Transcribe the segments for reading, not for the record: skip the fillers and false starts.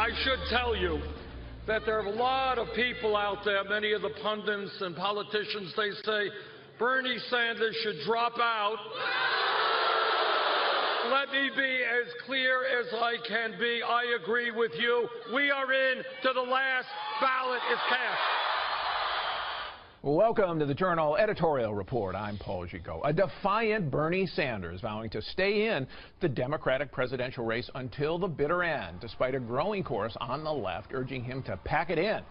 I should tell you that there are a lot of people out there, many of the pundits and politicians, they say Bernie Sanders should drop out. Let me be as clear as I can be. I agree with you. We are in to the last ballot is cast. Welcome to the Journal Editorial Report. I'm Paul Gigot. A defiant Bernie Sanders vowing to stay in the Democratic presidential race until the bitter end, despite a growing chorus on the left urging him to pack it in.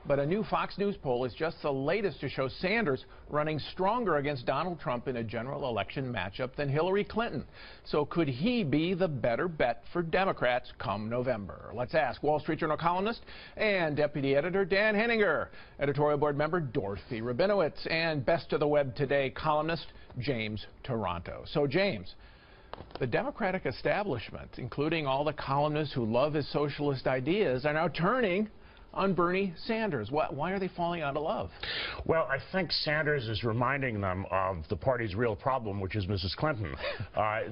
But a new Fox News poll is just the latest to show Sanders running stronger against Donald Trump in a general election matchup than Hillary Clinton. So could he be the better bet for Democrats come November? Let's ask Wall Street Journal columnist and deputy editor Dan Henninger, editorial board member Dorothy Rabinowitz, and Best of the Web Today columnist James Taranto. So James, the Democratic establishment, including all the columnists who love his socialist ideas, are now turning on Bernie Sanders. Why are they falling out of love? Well, I think Sanders is reminding them of the party's real problem, which is Mrs. Clinton.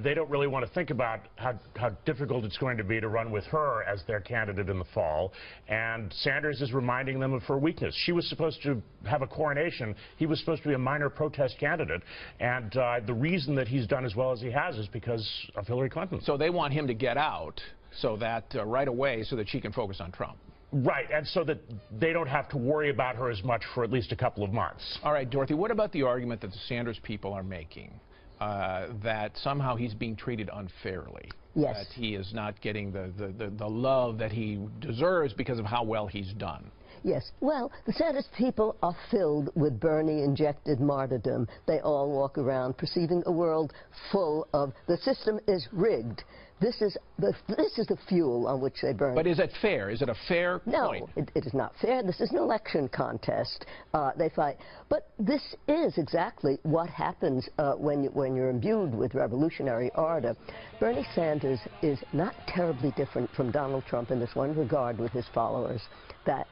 They don't really want to think about how difficult it's going to be to run with her as their candidate in the fall. And Sanders is reminding them of her weakness. She was supposed to have a coronation. He was supposed to be a minor protest candidate. And the reason that he's done as well as he has is because of Hillary Clinton. So they want him to get out so that right away so that she can focus on Trump. Right, and so that they don't have to worry about her as much for at least a couple of months. All right, Dorothy, what about the argument that the Sanders people are making, that somehow he's being treated unfairly? Yes. That he is not getting the love that he deserves because of how well he's done? Yes. Well, the Sanders people are filled with Bernie-injected martyrdom. They all walk around perceiving a world full of the system is rigged. This is the fuel on which they burn. But is it fair? Is it a fair point? No, it is not fair. This is an election contest. They fight. But this is exactly what happens when you're imbued with revolutionary ardor. Bernie Sanders is not terribly different from Donald Trump in this one regard with his followers, that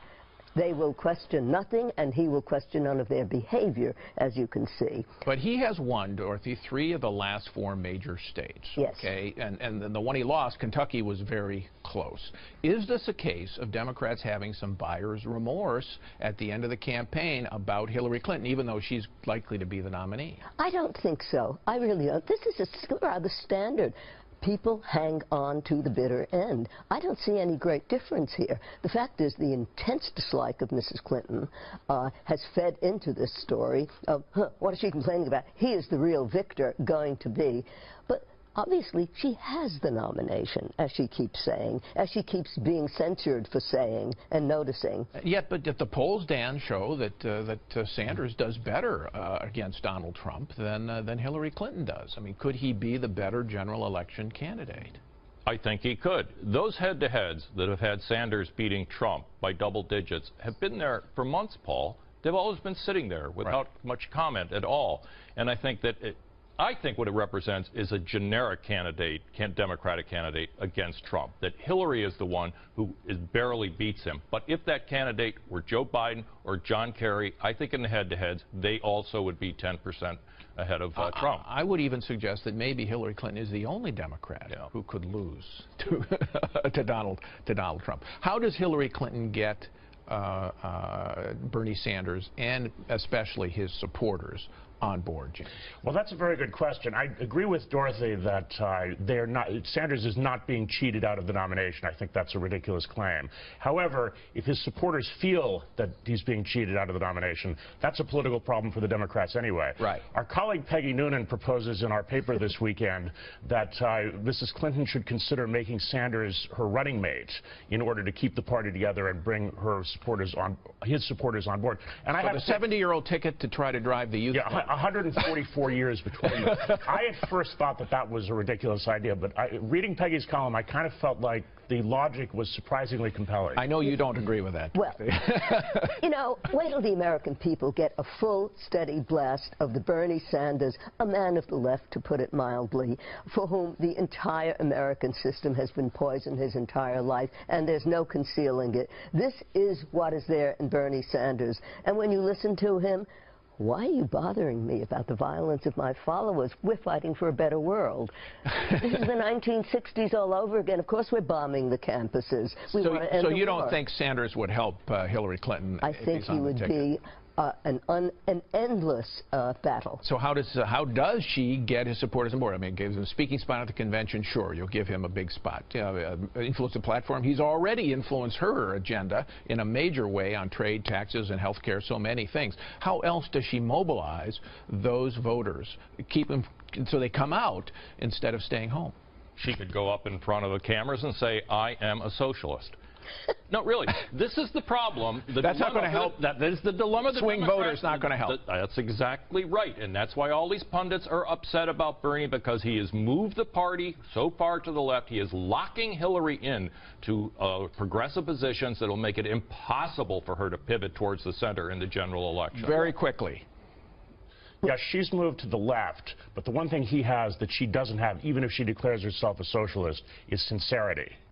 they will question nothing, and he will question none of their behavior, as you can see. But he has won, Dorothy, 3 of the last 4 major states. Yes. Okay, and the one he lost, Kentucky, was very close. Is this a case of Democrats having some buyer's remorse at the end of the campaign about Hillary Clinton, even though she's likely to be the nominee? I don't think so. I really don't. This is a rather standard. People hang on to the bitter end. I don't see any great difference here. The fact is the intense dislike of Mrs. Clinton has fed into this story of, what is she complaining about? He is the real victor going to be. But obviously, she has the nomination, as she keeps saying, as she keeps being censured for saying and noticing. But the polls, Dan, show that Sanders does better against Donald Trump than Hillary Clinton does. I mean, could he be the better general election candidate? I think he could. Those head-to-heads that have had Sanders beating Trump by double digits have been there for months, Paul. They've always been sitting there without much comment at all. And I think that I think what it represents is a generic candidate, Democratic candidate, against Trump. That Hillary is the one who barely beats him. But if that candidate were Joe Biden or John Kerry, I think in the head-to-heads, they also would be 10% ahead of Trump. I would even suggest that maybe Hillary Clinton is the only Democrat who could lose to Donald Trump. How does Hillary Clinton get Bernie Sanders and especially his supporters on board, Jim? Well, that's a very good question. I agree with Dorothy that Sanders is not being cheated out of the nomination. I think that's a ridiculous claim. However, if his supporters feel that he's being cheated out of the nomination, that's a political problem for the Democrats anyway. Right. Our colleague Peggy Noonan proposes in our paper this weekend that Mrs. Clinton should consider making Sanders her running mate in order to keep the party together and bring his supporters on board. And I have a 70-year-old ticket to try to drive the youth. 144 years between them. I at first thought that was a ridiculous idea, but reading Peggy's column, I kind of felt like the logic was surprisingly compelling. I know you don't agree with that. Well, you know, wait till the American people get a full, steady blast of the Bernie Sanders, a man of the left, to put it mildly, for whom the entire American system has been poisoned his entire life, and there's no concealing it. This is what is there in Bernie Sanders. And when you listen to him, why are you bothering me about the violence of my followers? We're fighting for a better world. This is the 1960s all over again. Of course we're bombing the campuses. We want to end so the you war. don't think Sanders would help Hillary Clinton? I think he would be an endless battle. So how does she get his supporters on board? I mean, gives him a speaking spot at the convention. Sure, you'll give him a big spot. Influence the platform. He's already influenced her agenda in a major way on trade, taxes, and health care. So many things. How else does she mobilize those voters, keep them so they come out instead of staying home? She could go up in front of the cameras and say, "I am a socialist." No, really, this is the problem. That's not going to help. That is the dilemma. Swing voters not going to help. That's exactly right, and that's why all these pundits are upset about Bernie, because he has moved the party so far to the left. He is locking Hillary in to progressive positions that will make it impossible for her to pivot towards the center in the general election. Very quickly. Yeah, she's moved to the left, but the one thing he has that she doesn't have, even if she declares herself a socialist, is sincerity.